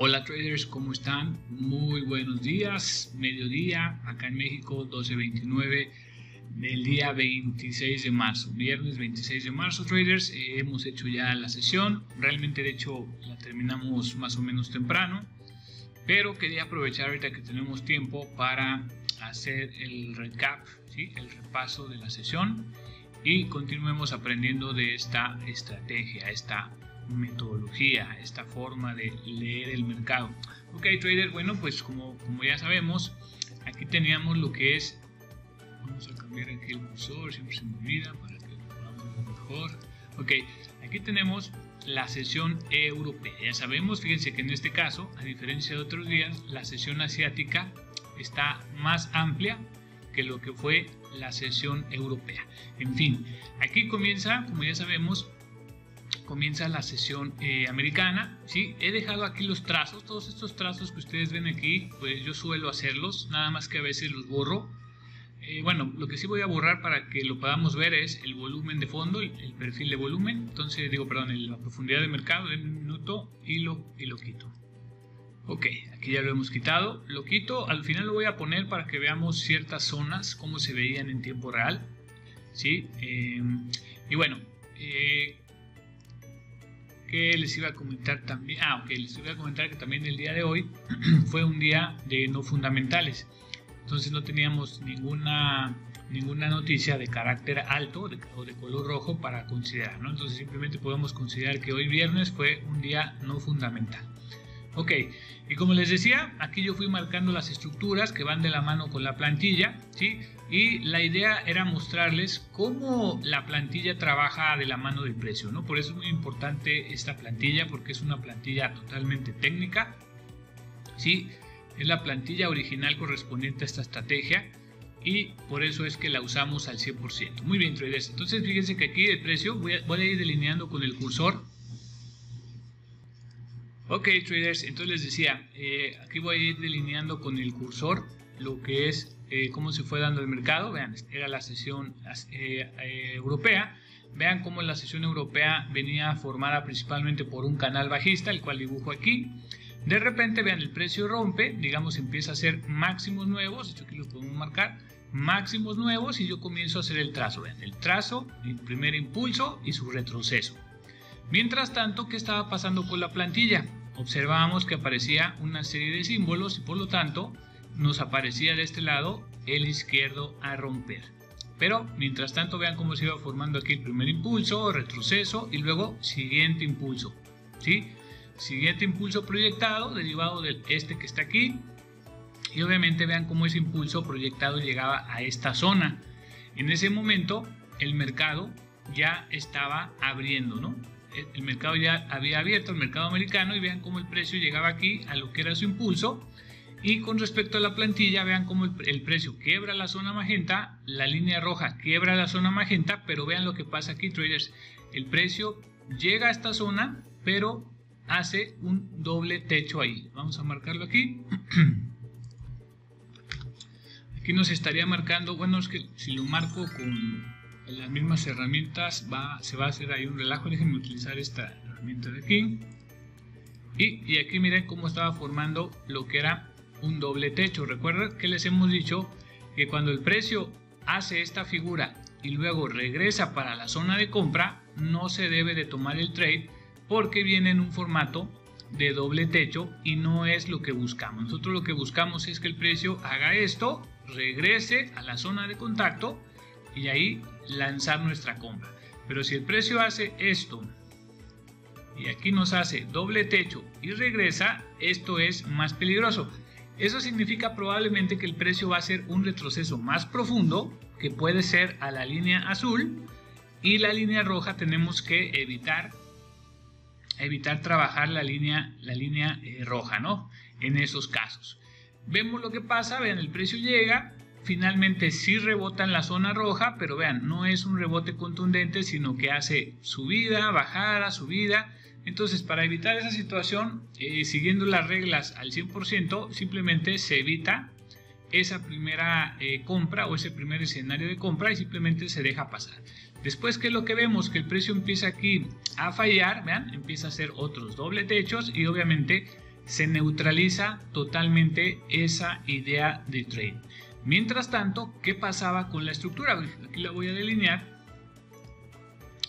Hola traders, ¿cómo están? Muy buenos días, mediodía, acá en México 12:29 del día 26 de marzo, viernes 26 de marzo traders. Hemos hecho ya la sesión, realmente de hecho la terminamos más o menos temprano, pero quería aprovechar ahorita que tenemos tiempo para hacer el recap, ¿sí? El repaso de la sesión y continuemos aprendiendo de esta estrategia, esta metodología, esta forma de leer el mercado. Ok trader, bueno pues como ya sabemos, aquí teníamos lo que es, vamos a cambiar aquí el cursor, siempre se me olvida para que lo veamos mejor. Ok, aquí tenemos la sesión europea. Ya sabemos, fíjense que en este caso, a diferencia de otros días, la sesión asiática está más amplia que lo que fue la sesión europea. En fin, aquí comienza, como ya sabemos, comienza la sesión americana, ¿sí? He dejado aquí los trazos, todos estos trazos que ustedes ven aquí, pues yo suelo hacerlos, nada más que a veces los borro. Bueno, lo que sí voy a borrar para que lo podamos ver es el volumen de fondo, el perfil de volumen. Entonces digo, perdón, la profundidad de mercado en un minuto y lo quito. Ok, aquí ya lo hemos quitado, lo quito, al final lo voy a poner para que veamos ciertas zonas, cómo se veían en tiempo real, ¿sí? Y bueno, que les iba a comentar también, les iba a comentar que también el día de hoy fue un día de no fundamentales, entonces no teníamos ninguna noticia de carácter alto o de color rojo para considerar, ¿no? Entonces simplemente podemos considerar que hoy viernes fue un día no fundamental. Ok, y como les decía, aquí yo fui marcando las estructuras que van de la mano con la plantilla, ¿sí? Y la idea era mostrarles cómo la plantilla trabaja de la mano del precio, ¿no? Por eso es muy importante esta plantilla, porque es una plantilla totalmente técnica, ¿sí? Es la plantilla original correspondiente a esta estrategia y por eso es que la usamos al 100%. Muy bien, traders. Entonces fíjense que aquí el precio, voy a ir delineando con el cursor. Ok traders, entonces les decía, aquí voy a ir delineando con el cursor lo que es cómo se fue dando el mercado. Vean, era la sesión europea. Vean cómo la sesión europea venía formada principalmente por un canal bajista, el cual dibujo aquí. De repente, vean, el precio rompe, digamos, empieza a hacer máximos nuevos, de hecho aquí lo podemos marcar, máximos nuevos, y yo comienzo a hacer el trazo. Vean, el trazo, el primer impulso y su retroceso. Mientras tanto, ¿qué estaba pasando con la plantilla? Observábamos que aparecía una serie de símbolos y por lo tanto nos aparecía de este lado el izquierdo a romper. Pero mientras tanto vean cómo se iba formando aquí el primer impulso, retroceso y luego siguiente impulso, ¿sí? Siguiente impulso proyectado derivado del que está aquí, y obviamente vean cómo ese impulso proyectado llegaba a esta zona. En ese momento el mercado ya estaba abriendo, ¿no? El mercado ya había abierto, el mercado americano, y vean cómo el precio llegaba aquí a lo que era su impulso. Y con respecto a la plantilla, vean cómo el precio quiebra la zona magenta, la línea roja quiebra la zona magenta, pero vean lo que pasa aquí, traders. El precio llega a esta zona, pero hace un doble techo ahí. Vamos a marcarlo aquí. Aquí nos estaría marcando, bueno, es que si lo marco con las mismas herramientas se va a hacer ahí un relajo. Déjenme utilizar esta herramienta de aquí, y aquí miren cómo estaba formando lo que era un doble techo. Recuerden que les hemos dicho que cuando el precio hace esta figura y luego regresa para la zona de compra, no se debe de tomar el trade porque viene en un formato de doble techo y no es lo que buscamos. Nosotros lo que buscamos es que el precio haga esto, regrese a la zona de contacto y ahí lanzar nuestra compra. Pero si el precio hace esto y aquí nos hace doble techo y regresa, esto es más peligroso. Eso significa probablemente que el precio va a hacer un retroceso más profundo, que puede ser a la línea azul, y la línea roja tenemos que evitar trabajar la línea roja, ¿no? En esos casos vemos lo que pasa. Vean, el precio llega, finalmente sí rebota en la zona roja, pero vean, no es un rebote contundente, sino que hace subida, bajada, subida. Entonces, para evitar esa situación, siguiendo las reglas al 100%, simplemente se evita esa primera compra o ese primer escenario de compra y simplemente se deja pasar. Después, ¿qué es lo que vemos? Que el precio empieza aquí a fallar, vean, empieza a hacer otros doble techos y obviamente se neutraliza totalmente esa idea de trade. Mientras tanto, ¿qué pasaba con la estructura? Aquí la voy a delinear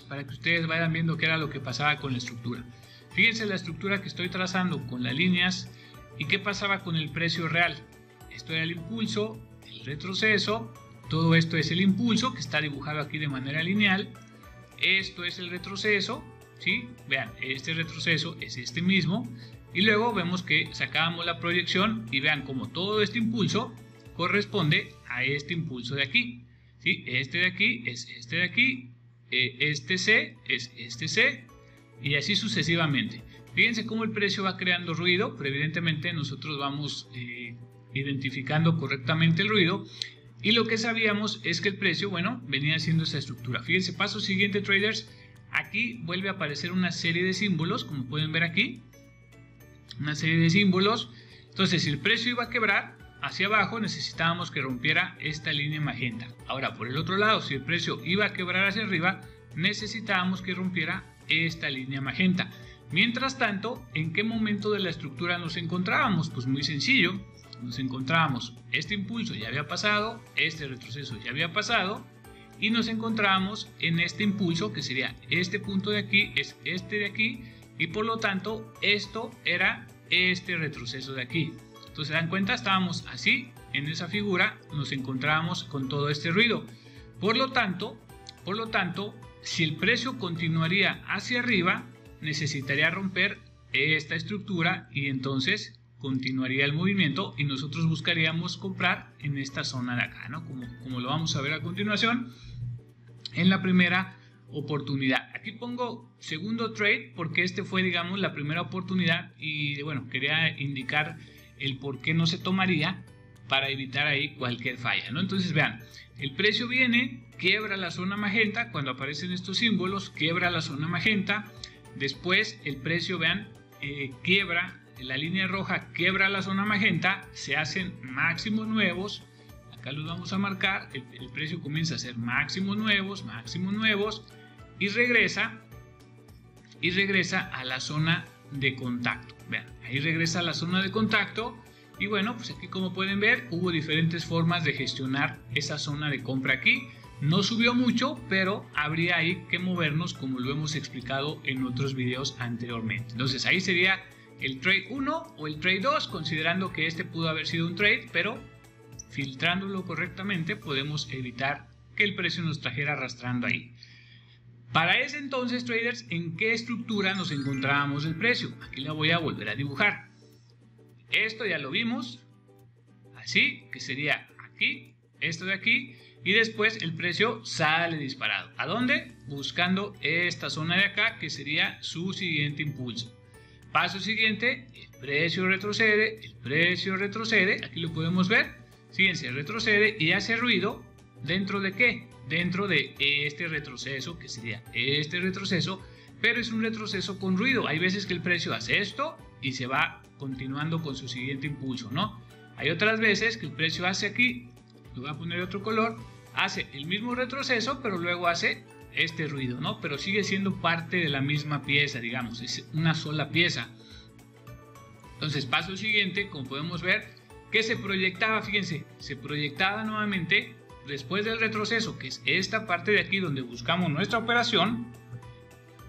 para que ustedes vayan viendo qué era lo que pasaba con la estructura. Fíjense la estructura que estoy trazando con las líneas y qué pasaba con el precio real. Esto era el impulso, el retroceso, todo esto es el impulso que está dibujado aquí de manera lineal. Esto es el retroceso, ¿sí? Vean, este retroceso es este mismo. Y luego vemos que sacábamos la proyección y vean como todo este impulso corresponde a este impulso de aquí, ¿sí? Este de aquí es este de aquí, este C es este C y así sucesivamente. Fíjense cómo el precio va creando ruido, pero evidentemente nosotros vamos identificando correctamente el ruido. Y lo que sabíamos es que el precio, bueno, venía haciendo esa estructura. Fíjense, paso siguiente, traders. Aquí vuelve a aparecer una serie de símbolos, como pueden ver aquí. Una serie de símbolos. Entonces, si el precio iba a quebrar hacia abajo, necesitábamos que rompiera esta línea magenta. Ahora, por el otro lado, si el precio iba a quebrar hacia arriba, necesitábamos que rompiera esta línea magenta. Mientras tanto, ¿en qué momento de la estructura nos encontrábamos? Pues muy sencillo. Nos encontrábamos, este impulso ya había pasado, este retroceso ya había pasado y nos encontrábamos en este impulso que sería este punto de aquí, es este de aquí y por lo tanto esto era este retroceso de aquí. Entonces se dan cuenta, estábamos así en esa figura, nos encontrábamos con todo este ruido. Por lo tanto, si el precio continuaría hacia arriba, necesitaría romper esta estructura y entonces continuaría el movimiento y nosotros buscaríamos comprar en esta zona de acá, ¿no? Como lo vamos a ver a continuación en la primera oportunidad. Aquí pongo segundo trade porque este fue, digamos, la primera oportunidad y bueno, quería indicar el por qué no se tomaría para evitar ahí cualquier falla, ¿no? Entonces vean, el precio viene, quiebra la zona magenta, cuando aparecen estos símbolos, quiebra la zona magenta, después el precio, vean, quiebra la línea roja, quiebra la zona magenta, se hacen máximos nuevos, acá los vamos a marcar, el precio comienza a hacer máximos nuevos y regresa a la zona de contacto. Vean, ahí regresa a la zona de contacto y bueno, pues aquí como pueden ver hubo diferentes formas de gestionar esa zona de compra aquí. No subió mucho, pero habría ahí que movernos como lo hemos explicado en otros videos anteriormente. Entonces ahí sería el trade 1 o el trade 2, considerando que este pudo haber sido un trade, pero filtrándolo correctamente podemos evitar que el precio nos trajera arrastrando ahí. Para ese entonces, traders, ¿en qué estructura nos encontrábamos el precio? Aquí la voy a volver a dibujar. Esto ya lo vimos, así, que sería aquí, esto de aquí, y después el precio sale disparado. ¿A dónde? Buscando esta zona de acá, que sería su siguiente impulso. Paso siguiente, el precio retrocede, aquí lo podemos ver, fíjense, retrocede y hace ruido, ¿dentro de qué? Dentro de este retroceso, que sería este retroceso, pero es un retroceso con ruido. Hay veces que el precio hace esto y se va continuando con su siguiente impulso, ¿no? Hay otras veces que el precio hace aquí, lo voy a poner otro color, hace el mismo retroceso, pero luego hace este ruido, ¿no? Pero sigue siendo parte de la misma pieza, digamos, es una sola pieza. Entonces, paso siguiente, como podemos ver, que se proyectaba, fíjense, se proyectaba nuevamente después del retroceso, que es esta parte de aquí donde buscamos nuestra operación,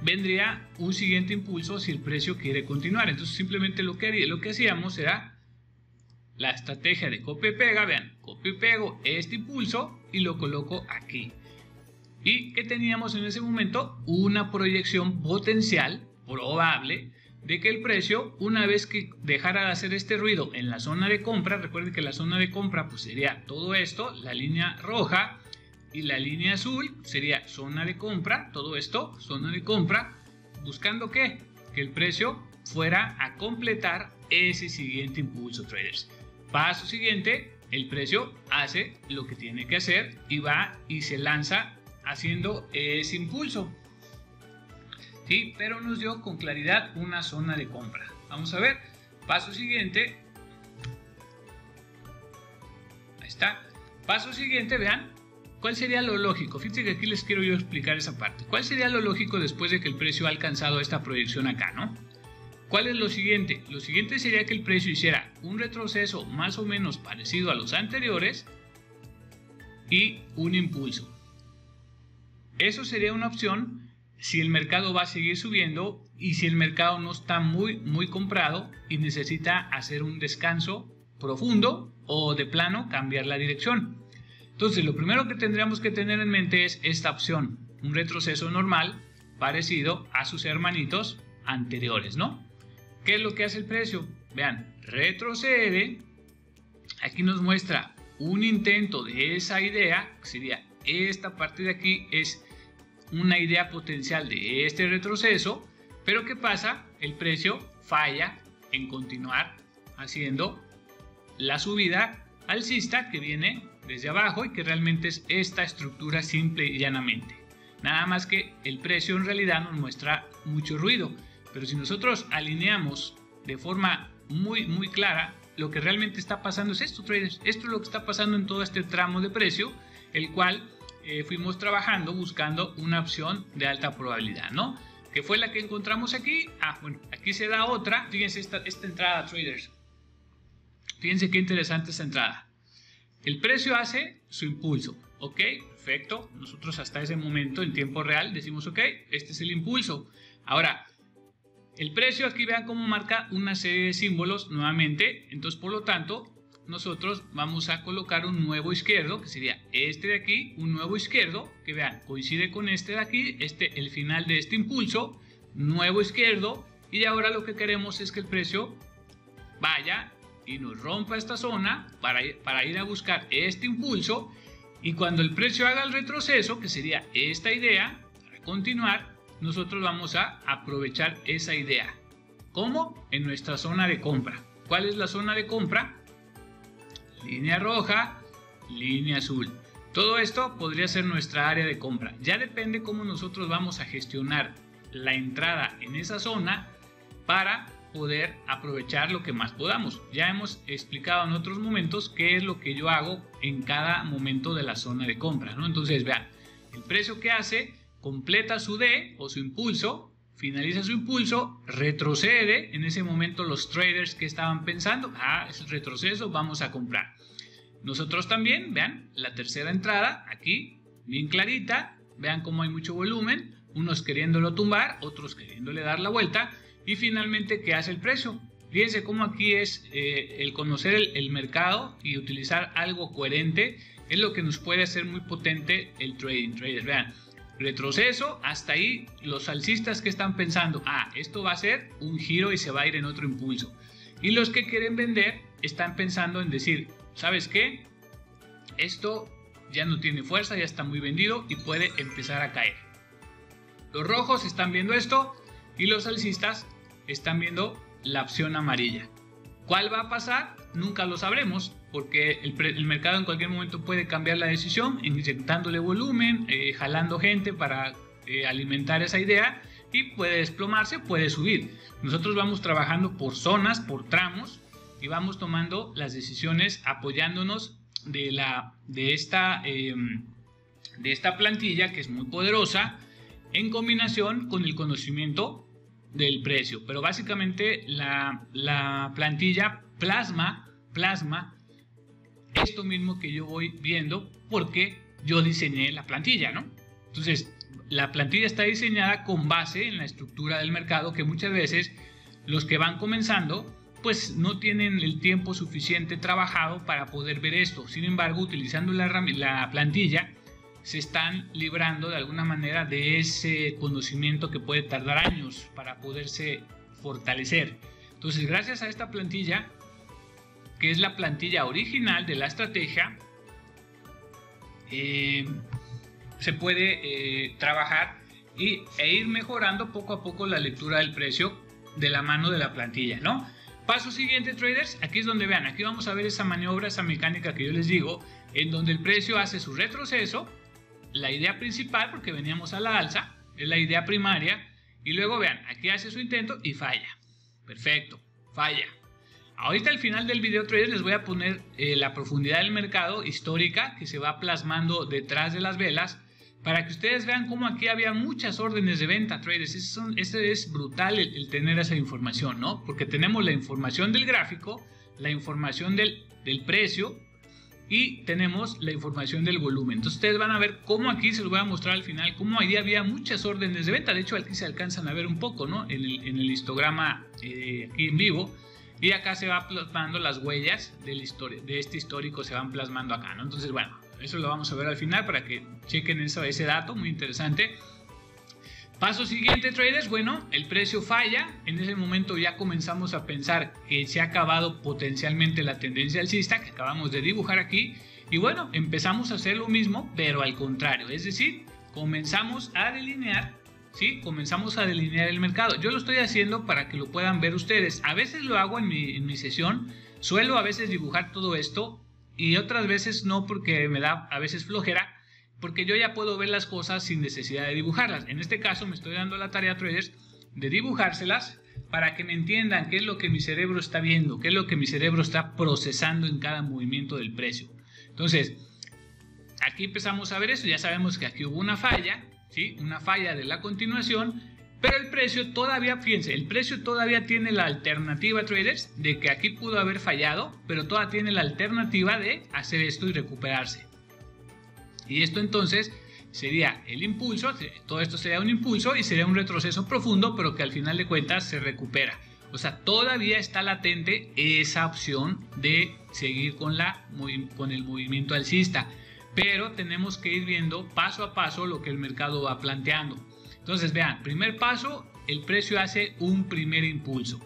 vendría un siguiente impulso si el precio quiere continuar. Entonces, simplemente lo que hacíamos era la estrategia de copia y pega, vean, copio y pego este impulso y lo coloco aquí. ¿Y qué teníamos en ese momento? Una proyección potencial, probable, de que el precio, una vez que dejara de hacer este ruido en la zona de compra, recuerden que la zona de compra pues sería todo esto, la línea roja y la línea azul sería zona de compra, todo esto, zona de compra, buscando ¿qué? Que el precio fuera a completar ese siguiente impulso, traders. Paso siguiente, el precio hace lo que tiene que hacer y va y se lanza haciendo ese impulso, ¿sí? Pero nos dio con claridad una zona de compra. Vamos a ver, paso siguiente, ahí está, paso siguiente, vean, ¿cuál sería lo lógico? Fíjense que aquí les quiero yo explicar esa parte. ¿Cuál sería lo lógico después de que el precio ha alcanzado esta proyección acá, no? ¿Cuál es lo siguiente? Lo siguiente sería que el precio hiciera un retroceso más o menos parecido a los anteriores y un impulso. Eso sería una opción si el mercado va a seguir subiendo y si el mercado no está muy comprado y necesita hacer un descanso profundo o de plano cambiar la dirección. Entonces, lo primero que tendríamos que tener en mente es esta opción, un retroceso normal parecido a sus hermanitos anteriores, ¿no? ¿Qué es lo que hace el precio? Vean, retrocede, aquí nos muestra un intento de esa idea, que sería esta parte de aquí, es una idea potencial de este retroceso, pero ¿qué pasa? El precio falla en continuar haciendo la subida alcista que viene desde abajo y que realmente es esta estructura simple y llanamente. Nada más que el precio en realidad nos muestra mucho ruido, pero si nosotros alineamos de forma muy clara, lo que realmente está pasando es esto, traders. Esto es lo que está pasando en todo este tramo de precio, el cual fuimos trabajando buscando una opción de alta probabilidad, ¿no? Que fue la que encontramos aquí. Bueno, aquí se da otra. Fíjense esta entrada, traders. Fíjense qué interesante esta entrada. El precio hace su impulso, ¿ok? Perfecto. Nosotros hasta ese momento en tiempo real decimos, ok, este es el impulso. Ahora, el precio aquí vean cómo marca una serie de símbolos nuevamente. Entonces, por lo tanto, nosotros vamos a colocar un nuevo izquierdo, que sería este de aquí, un nuevo izquierdo, que vean, coincide con este de aquí, el final de este impulso, nuevo izquierdo, y ahora lo que queremos es que el precio vaya y nos rompa esta zona para ir a buscar este impulso, y cuando el precio haga el retroceso, que sería esta idea, para continuar, nosotros vamos a aprovechar esa idea. ¿Cómo? En nuestra zona de compra. ¿Cuál es la zona de compra? Línea roja, línea azul. Todo esto podría ser nuestra área de compra. Ya depende cómo nosotros vamos a gestionar la entrada en esa zona para poder aprovechar lo que más podamos. Ya hemos explicado en otros momentos qué es lo que yo hago en cada momento de la zona de compra, ¿no? Entonces, vean, el precio que hace, completa su D o su impulso, finaliza su impulso, retrocede. En ese momento los traders que estaban pensando, es el retroceso, vamos a comprar. Nosotros también, vean, la tercera entrada, aquí, bien clarita, vean cómo hay mucho volumen, unos queriéndolo tumbar, otros queriéndole dar la vuelta, y finalmente, ¿qué hace el precio? Fíjense cómo aquí es el conocer el mercado y utilizar algo coherente, es lo que nos puede hacer muy potente el trading, traders. Vean, retroceso, hasta ahí los alcistas que están pensando, esto va a ser un giro y se va a ir en otro impulso. Y los que quieren vender están pensando en decir, ¿sabes qué? Esto ya no tiene fuerza, ya está muy vendido y puede empezar a caer. Los rojos están viendo esto y los alcistas están viendo la opción amarilla. ¿Cuál va a pasar? Nunca lo sabremos, porque el mercado en cualquier momento puede cambiar la decisión, inyectándole volumen, jalando gente para alimentar esa idea, y puede desplomarse, puede subir. Nosotros vamos trabajando por zonas, por tramos, y vamos tomando las decisiones apoyándonos de esta plantilla, que es muy poderosa, en combinación con el conocimiento del precio. Pero básicamente la plantilla plasma esto mismo que yo voy viendo, porque yo diseñé la plantilla, ¿no? Entonces, la plantilla está diseñada con base en la estructura del mercado, que muchas veces los que van comenzando pues no tienen el tiempo suficiente trabajado para poder ver esto. Sin embargo, utilizando la plantilla, se están librando de alguna manera de ese conocimiento que puede tardar años para poderse fortalecer. Entonces, gracias a esta plantilla, que es la plantilla original de la estrategia, se puede trabajar e ir mejorando poco a poco la lectura del precio de la mano de la plantilla, ¿no? Paso siguiente, traders, aquí es donde vean, aquí vamos a ver esa maniobra, esa mecánica que yo les digo, en donde el precio hace su retroceso, la idea principal, porque veníamos a la alza, es la idea primaria, y luego vean, aquí hace su intento y falla. Perfecto, falla. Ahorita al final del video, traders, les voy a poner la profundidad del mercado histórica que se va plasmando detrás de las velas, para que ustedes vean cómo aquí había muchas órdenes de venta, traders. Es brutal el tener esa información, ¿no? Porque tenemos la información del gráfico, la información del precio y tenemos la información del volumen. Entonces ustedes van a ver cómo aquí, se los voy a mostrar al final, cómo ahí había muchas órdenes de venta. De hecho aquí se alcanzan a ver un poco, ¿no? En el histograma aquí en vivo. Y acá se va plasmando las huellas de este histórico, se van plasmando acá, ¿no? Entonces, bueno, eso lo vamos a ver al final para que chequen ese dato, muy interesante. Paso siguiente, traders, bueno, el precio falla. En ese momento ya comenzamos a pensar que se ha acabado potencialmente la tendencia alcista que acabamos de dibujar aquí. Y bueno, empezamos a hacer lo mismo, pero al contrario. Es decir, comenzamos a delinear, ¿sí? Comenzamos a delinear el mercado. Yo lo estoy haciendo para que lo puedan ver ustedes. A veces lo hago en mi sesión. Suelo a veces dibujar todo esto y otras veces no, porque me da a veces flojera, porque yo ya puedo ver las cosas sin necesidad de dibujarlas. En este caso me estoy dando la tarea, traders, de dibujárselas para que me entiendan qué es lo que mi cerebro está viendo, qué es lo que mi cerebro está procesando en cada movimiento del precio. Entonces, aquí empezamos a ver eso. Ya sabemos que aquí hubo una falla, ¿sí? Una falla de la continuación, pero el precio todavía, fíjense, el precio todavía tiene la alternativa, traders, de que aquí pudo haber fallado, pero todavía tiene la alternativa de hacer esto y recuperarse. Y esto entonces sería el impulso, todo esto sería un impulso y sería un retroceso profundo, pero que al final de cuentas se recupera. O sea, todavía está latente esa opción de seguir con el movimiento alcista, pero tenemos que ir viendo paso a paso lo que el mercado va planteando. Entonces, vean, primer paso, el precio hace un primer impulso.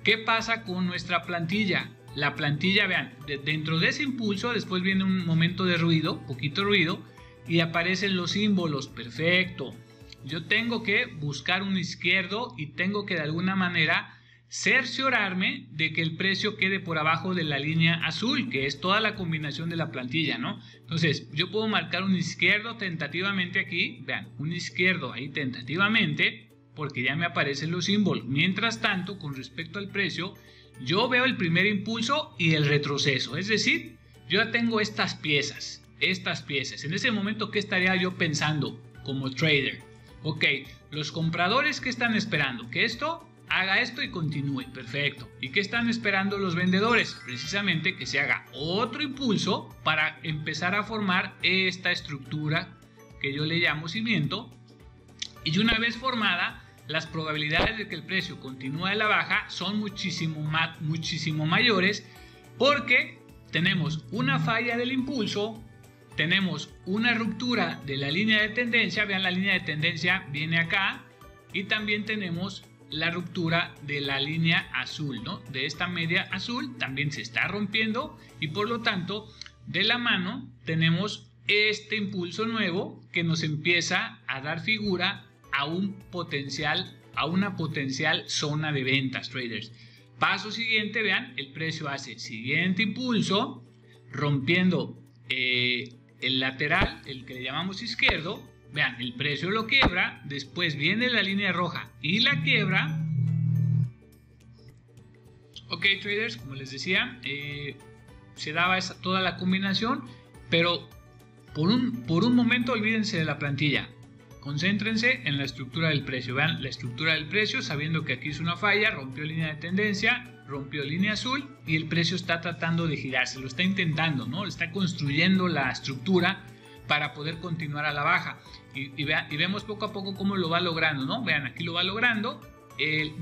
¿Qué pasa con nuestra plantilla? La plantilla, vean, dentro de ese impulso después viene un momento de ruido, poquito ruido, y aparecen los símbolos. Perfecto. Yo tengo que buscar un izquierdo y tengo que de alguna manera cerciorarme de que el precio quede por abajo de la línea azul, que es toda la combinación de la plantilla, ¿no? Entonces, yo puedo marcar un izquierdo tentativamente aquí, vean, un izquierdo ahí tentativamente, porque ya me aparecen los símbolos. Mientras tanto, con respecto al precio, yo veo el primer impulso y el retroceso, es decir, yo ya tengo estas piezas. En ese momento, ¿qué estaría yo pensando como trader? Ok, los compradores, ¿qué están esperando? Que esto haga esto y continúe, perfecto. ¿Y qué están esperando los vendedores? Precisamente que se haga otro impulso para empezar a formar esta estructura que yo le llamo cimiento. Y una vez formada, las probabilidades de que el precio continúe a la baja son muchísimo mayores, porque tenemos una falla del impulso, tenemos una ruptura de la línea de tendencia, vean, la línea de tendencia viene acá, y también tenemos la ruptura de la línea azul, ¿no? De esta media azul también se está rompiendo, y por lo tanto de la mano tenemos este impulso nuevo que nos empieza a dar figura a una potencial zona de ventas, traders. Paso siguiente, vean, el precio hace siguiente impulso, rompiendo el lateral, el que le llamamos izquierdo. Vean, el precio lo quiebra, después viene la línea roja y la quiebra. Ok, traders, como les decía, se daba toda la combinación, pero por un momento olvídense de la plantilla. Concéntrense en la estructura del precio. Vean la estructura del precio, sabiendo que aquí es una falla, rompió línea de tendencia, rompió línea azul y el precio está tratando de girarse, lo está intentando, ¿no? Está construyendo la estructura para poder continuar a la baja. Y vemos poco a poco cómo lo va logrando, ¿no? Vean, aquí lo va logrando.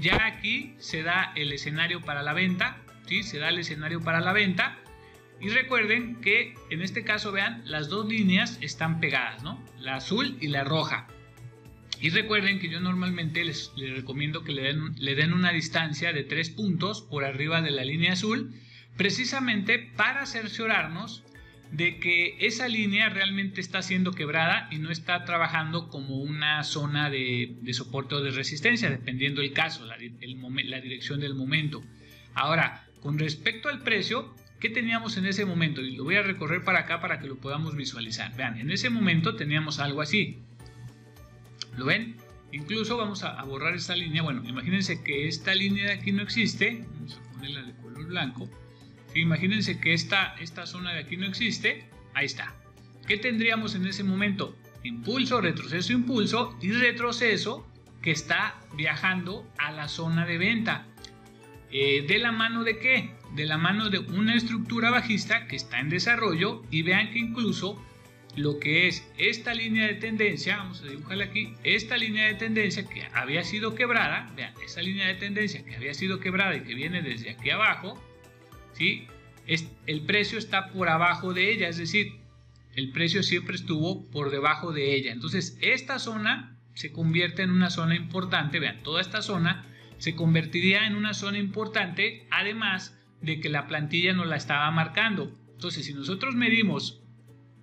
Ya aquí se da el escenario para la venta, ¿sí? Se da el escenario para la venta. Y recuerden que en este caso, vean, las dos líneas están pegadas, ¿no? La azul y la roja. Y recuerden que yo normalmente les recomiendo que le den una distancia de 3 puntos por arriba de la línea azul, precisamente para cerciorarnos de que esa línea realmente está siendo quebrada y no está trabajando como una zona de soporte o de resistencia, dependiendo del caso, la dirección del momento. Ahora, con respecto al precio, ¿qué teníamos en ese momento? Y lo voy a recorrer para acá para que lo podamos visualizar. Vean, en ese momento teníamos algo así. ¿Lo ven? Incluso vamos a borrar esta línea. Bueno, imagínense que esta línea de aquí no existe. Vamos a ponerla de color blanco. Sí, imagínense que esta zona de aquí no existe. Ahí está. ¿Qué tendríamos en ese momento? impulso, retroceso, impulso y retroceso que está viajando a la zona de venta. ¿De la mano de qué? De la mano de una estructura bajista que está en desarrollo, y vean que incluso lo que es esta línea de tendencia, vamos a dibujarla aquí, esta línea de tendencia que había sido quebrada, vean, esa línea de tendencia que había sido quebrada y que viene desde aquí abajo, ¿sí? El precio está por abajo de ella, es decir, el precio siempre estuvo por debajo de ella. Entonces esta zona se convierte en una zona importante, vean, toda esta zona se convertiría en una zona importante, además de que la plantilla nos la estaba marcando. Entonces, si nosotros medimos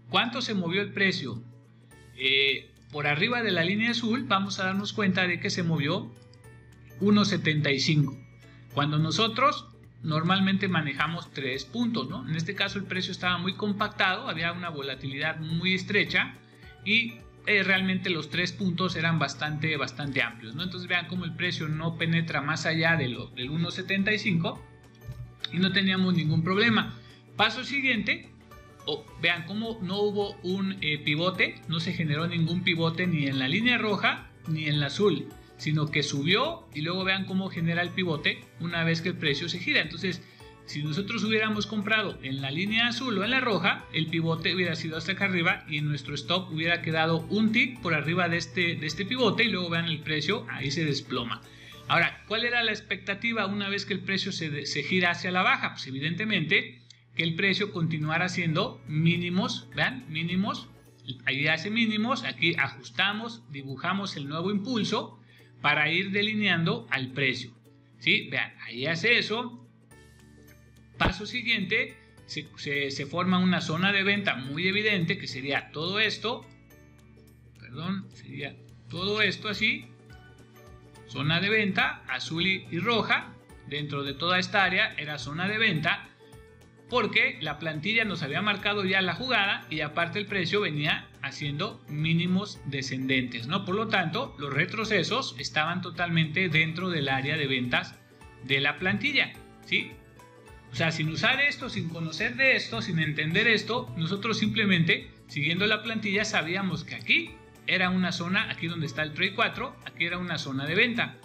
cuánto se movió el precio por arriba de la línea azul, vamos a darnos cuenta de que se movió 1.75. Cuando nosotros normalmente manejamos 3 puntos, ¿no? En este caso el precio estaba muy compactado, había una volatilidad muy estrecha y realmente los 3 puntos eran bastante amplios, ¿no? Entonces vean cómo el precio no penetra más allá del 1.75 y no teníamos ningún problema. Paso siguiente, vean cómo no hubo un pivote, no se generó ningún pivote ni en la línea roja ni en la azul, sino que subió y luego vean cómo genera el pivote una vez que el precio se gira. Entonces, si nosotros hubiéramos comprado en la línea azul o en la roja, el pivote hubiera sido hasta acá arriba y nuestro stop hubiera quedado un tick por arriba de este pivote, y luego vean el precio, ahí se desploma. Ahora, ¿cuál era la expectativa una vez que el precio se gira hacia la baja? Pues evidentemente que el precio continuara haciendo mínimos, vean, mínimos, ahí hace mínimos, aquí ajustamos, dibujamos el nuevo impulso para ir delineando al precio, ¿sí? Vean, ahí hace eso. Paso siguiente, se forma una zona de venta muy evidente, que sería todo esto, sería todo esto así, zona de venta azul y roja. Dentro de toda esta área era zona de venta, porque la plantilla nos había marcado ya la jugada y aparte el precio venía haciendo mínimos descendentes, ¿no? Por lo tanto, los retrocesos estaban totalmente dentro del área de ventas de la plantilla, ¿sí? O sea, sin usar esto, sin conocer de esto, sin entender esto, nosotros simplemente, siguiendo la plantilla, sabíamos que aquí era una zona, aquí donde está el trade 4, aquí era una zona de venta.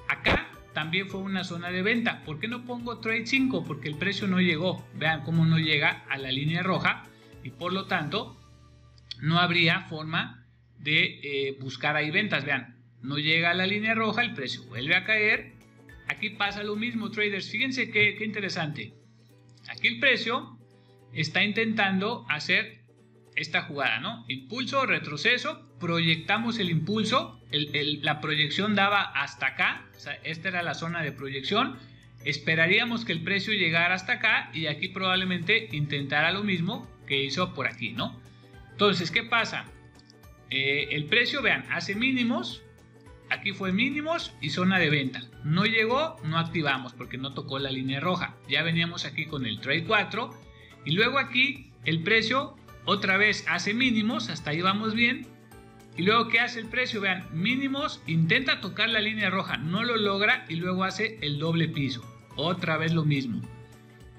Acá también fue una zona de venta. ¿Por qué no pongo trade 5? Porque el precio no llegó. Vean cómo no llega a la línea roja y por lo tanto no habría forma de buscar ahí ventas. Vean, no llega a la línea roja, el precio vuelve a caer. Aquí pasa lo mismo, traders. Fíjense qué interesante. Aquí el precio está intentando hacer esta jugada, ¿no? Impulso, retroceso, proyectamos el impulso, la proyección daba hasta acá, o sea, esta era la zona de proyección, esperaríamos que el precio llegara hasta acá y aquí probablemente intentara lo mismo que hizo por aquí, ¿no? Entonces, ¿qué pasa? El precio, vean, hace mínimos, aquí fue mínimos y zona de venta, no llegó, no activamos porque no tocó la línea roja, ya veníamos aquí con el trade 4 y luego aquí el precio otra vez hace mínimos, hasta ahí vamos bien. Y luego, ¿qué hace el precio? Vean, mínimos, intenta tocar la línea roja, no lo logra y luego hace el doble piso. Otra vez lo mismo.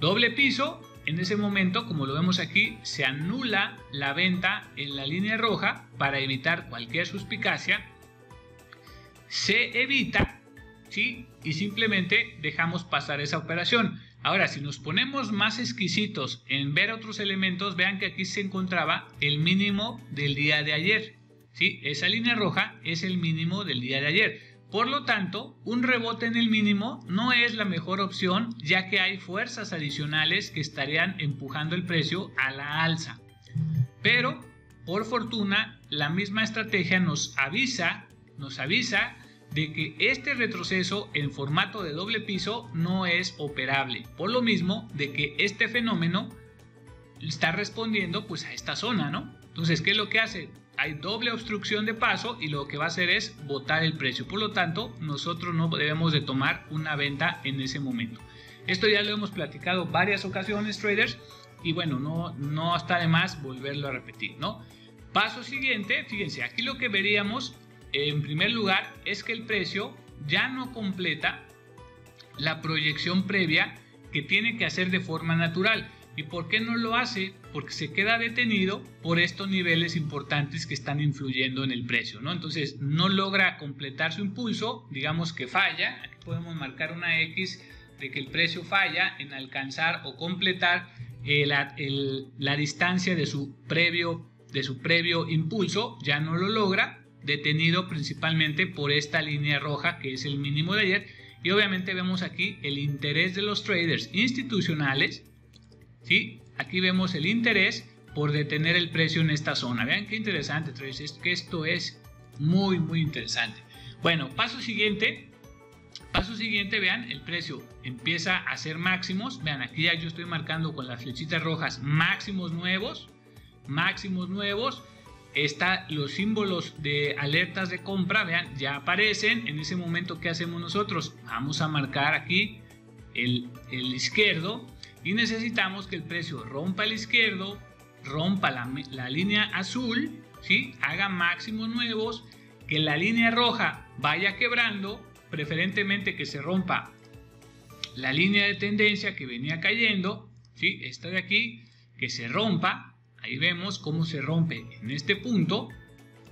Doble piso, en ese momento, como lo vemos aquí, se anula la venta en la línea roja para evitar cualquier suspicacia. Se evita, ¿sí? Y simplemente dejamos pasar esa operación. Ahora, si nos ponemos más exquisitos en ver otros elementos, vean que aquí se encontraba el mínimo del día de ayer, ¿sí? Esa línea roja es el mínimo del día de ayer. Por lo tanto, un rebote en el mínimo no es la mejor opción, ya que hay fuerzas adicionales que estarían empujando el precio a la alza. Pero, por fortuna, la misma estrategia nos avisa de que este retroceso en formato de doble piso no es operable, por lo mismo de que este fenómeno está respondiendo pues a esta zona, ¿no? Entonces, ¿qué es lo que hace? Hay doble obstrucción de paso y lo que va a hacer es botar el precio, por lo tanto nosotros no debemos de tomar una venta en ese momento. Esto ya lo hemos platicado varias ocasiones, traders, y bueno, no está de más volverlo a repetir, ¿no? Paso siguiente, fíjense, aquí lo que veríamos en primer lugar es que el precio ya no completa la proyección previa que tiene que hacer de forma natural. ¿Y por qué no lo hace? Porque se queda detenido por estos niveles importantes que están influyendo en el precio, ¿no? Entonces no logra completar su impulso, digamos que falla. Aquí podemos marcar una X de que el precio falla en alcanzar o completar la distancia de su previo impulso, ya no lo logra, detenido principalmente por esta línea roja que es el mínimo de ayer. Y obviamente vemos aquí el interés de los traders institucionales, ¿sí? Aquí vemos el interés por detener el precio en esta zona. Vean qué interesante, traders, es que esto es muy interesante. Bueno, paso siguiente, vean, el precio empieza a hacer máximos. Vean, aquí ya yo estoy marcando con las flechitas rojas máximos nuevos. Los símbolos de alertas de compra, vean, ya aparecen. En ese momento, ¿qué hacemos nosotros? Vamos a marcar aquí el izquierdo y necesitamos que el precio rompa el izquierdo, rompa la línea azul, ¿sí? Haga máximos nuevos, que la línea roja vaya quebrando, preferentemente que se rompa la línea de tendencia que venía cayendo, ¿sí? Esta de aquí, que se rompa. Ahí vemos cómo se rompe en este punto,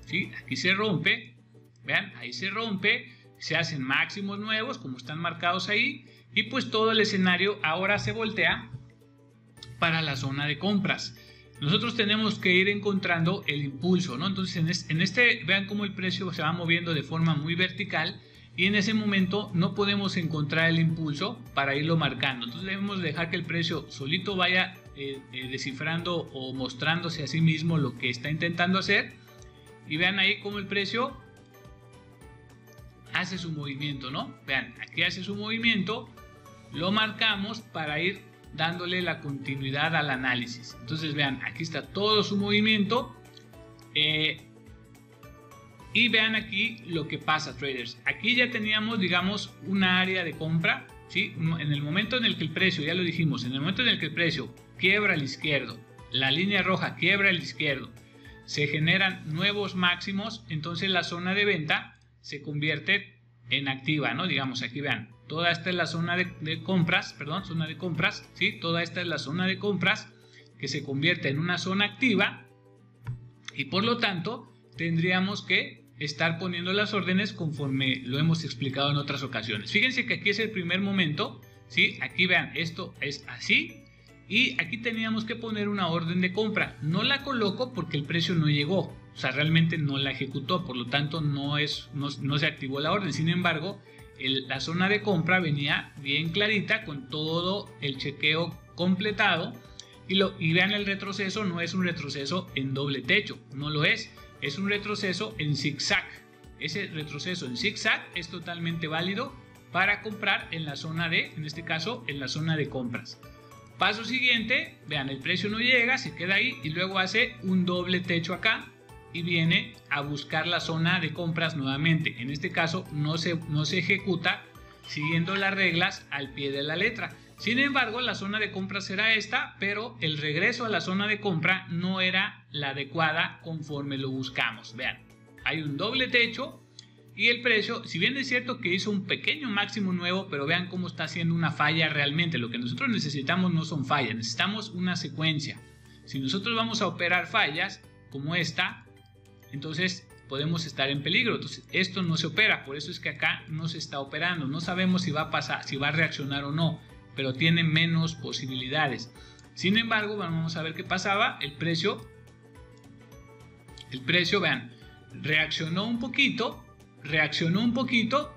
¿sí? Aquí se rompe, vean, ahí se rompe, se hacen máximos nuevos como están marcados ahí, y pues todo el escenario ahora se voltea para la zona de compras. Nosotros tenemos que ir encontrando el impulso, ¿no? Entonces en este vean cómo el precio se va moviendo de forma muy vertical, y en ese momento no podemos encontrar el impulso para irlo marcando. Entonces debemos dejar que el precio solito vaya descifrando o mostrándose a sí mismo lo que está intentando hacer. Y vean ahí cómo el precio hace su movimiento, ¿no? Vean, aquí hace su movimiento, lo marcamos para ir dándole la continuidad al análisis. Entonces vean, aquí está todo su movimiento. Y vean aquí lo que pasa, traders. Aquí ya teníamos, digamos, una área de compra, ¿sí? En el momento en el que el precio, ya lo dijimos, en el momento en el que el precio quiebra al izquierdo, la línea roja quiebra al izquierdo, se generan nuevos máximos, entonces la zona de venta se convierte en activa, ¿no? Digamos, aquí vean, toda esta es la zona de compras, perdón, zona de compras, ¿sí? Toda esta es la zona de compras que se convierte en una zona activa, y por lo tanto tendríamos que estar poniendo las órdenes conforme lo hemos explicado en otras ocasiones. Fíjense que aquí es el primer momento, ¿sí? Aquí vean, esto es así, y aquí teníamos que poner una orden de compra. No la coloco porque el precio no llegó, o sea, realmente no la ejecutó, por lo tanto no se activó la orden. Sin embargo, la zona de compra venía bien clarita con todo el chequeo completado, y vean, el retroceso no es un retroceso en doble techo, no lo es. Es un retroceso en zigzag. Ese retroceso en zigzag es totalmente válido para comprar en la zona en este caso, en la zona de compras. Paso siguiente, vean, el precio no llega, se queda ahí y luego hace un doble techo acá y viene a buscar la zona de compras nuevamente. En este caso no se ejecuta siguiendo las reglas al pie de la letra. Sin embargo, la zona de compra será esta, pero el regreso a la zona de compra no era la adecuada conforme lo buscamos. Vean, hay un doble techo y el precio, si bien es cierto que hizo un pequeño máximo nuevo, pero vean cómo está haciendo una falla realmente. Lo que nosotros necesitamos no son fallas, necesitamos una secuencia. Si nosotros vamos a operar fallas como esta, entonces podemos estar en peligro. Entonces esto no se opera, por eso es que acá no se está operando. No sabemos si va a pasar, si va a reaccionar o no, pero tiene menos posibilidades. Sin embargo, vamos a ver qué pasaba. El precio, vean, reaccionó un poquito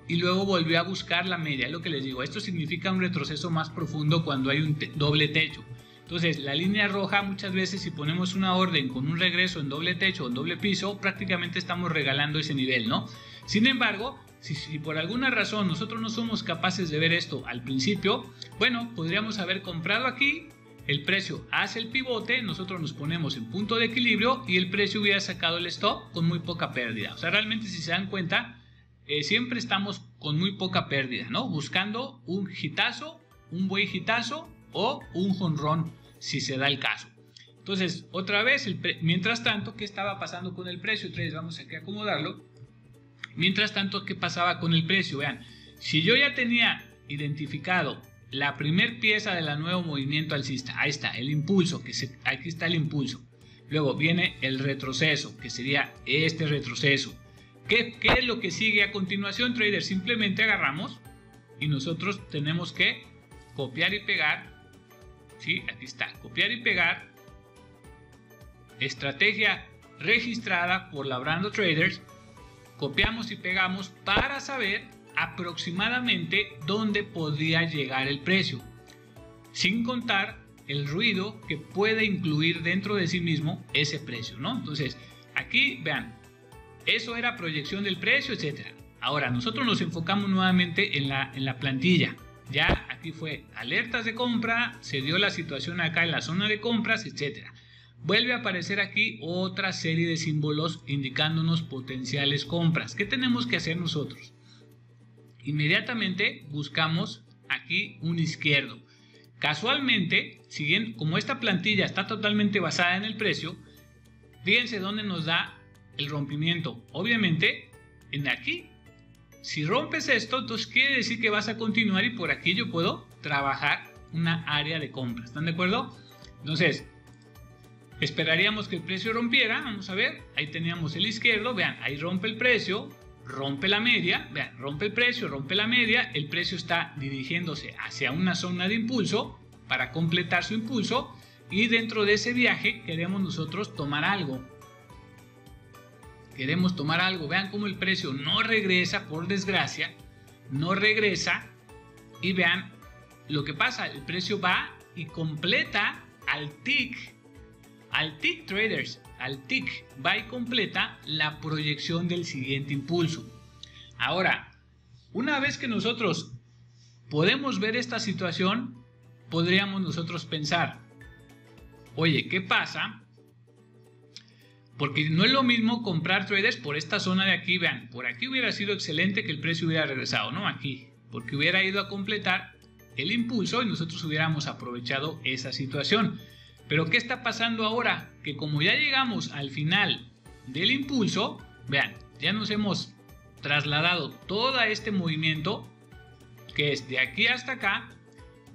y luego volvió a buscar la media. Es lo que les digo, esto significa un retroceso más profundo cuando hay un doble techo. Entonces, la línea roja, muchas veces si ponemos una orden con un regreso en doble techo o en doble piso, prácticamente estamos regalando ese nivel, ¿no? Sin embargo, si por alguna razón nosotros no somos capaces de ver esto al principio, bueno, podríamos haber comprado aquí, el precio hace el pivote, nosotros nos ponemos en punto de equilibrio y el precio hubiera sacado el stop con muy poca pérdida. O sea, realmente si se dan cuenta, siempre estamos con muy poca pérdida, ¿no? Buscando un hitazo, un buen hitazo o un jonrón si se da el caso. Entonces, otra vez, mientras tanto, ¿qué estaba pasando con el precio? Entonces, vamos aquí a acomodarlo. Mientras tanto, ¿qué pasaba con el precio? Vean, si yo ya tenía identificado la primer pieza del nuevo movimiento alcista. Ahí está, el impulso, aquí está el impulso. Luego viene el retroceso, que sería este retroceso. ¿Qué es lo que sigue a continuación, traders? Simplemente agarramos y nosotros tenemos que copiar y pegar. ¿Sí? Aquí está, copiar y pegar. Estrategia registrada por Labrando Traders. Copiamos y pegamos para saber aproximadamente dónde podría llegar el precio, sin contar el ruido que puede incluir dentro de sí mismo ese precio, ¿no? Entonces, aquí vean, eso era proyección del precio, etcétera. Ahora, nosotros nos enfocamos nuevamente en la plantilla. Ya aquí fue alertas de compra, se dio la situación acá en la zona de compras, etcétera. Vuelve a aparecer aquí otra serie de símbolos indicándonos potenciales compras. ¿Qué tenemos que hacer nosotros? Inmediatamente buscamos aquí un izquierdo. Casualmente, siguiendo, como esta plantilla está totalmente basada en el precio, fíjense dónde nos da el rompimiento. Obviamente, en aquí. Si rompes esto, entonces quiere decir que vas a continuar y por aquí yo puedo trabajar una área de compra. ¿Están de acuerdo? Entonces, esperaríamos que el precio rompiera. Vamos a ver, ahí teníamos el izquierdo. Vean, ahí rompe el precio, rompe la media. Vean, rompe el precio, rompe la media. El precio está dirigiéndose hacia una zona de impulso para completar su impulso. Y dentro de ese viaje queremos nosotros tomar algo. Queremos tomar algo. Vean cómo el precio no regresa, por desgracia, no regresa. Y vean lo que pasa, el precio va y completa al tick, traders, al tick, va y completa la proyección del siguiente impulso. Ahora, una vez que nosotros podemos ver esta situación, podríamos nosotros pensar, oye, ¿qué pasa? Porque no es lo mismo comprar, traders, por esta zona de aquí. Vean, por aquí hubiera sido excelente que el precio hubiera regresado, ¿no? Aquí, porque hubiera ido a completar el impulso y nosotros hubiéramos aprovechado esa situación. Pero ¿qué está pasando ahora? Que como ya llegamos al final del impulso, vean, ya nos hemos trasladado todo este movimiento, que es de aquí hasta acá.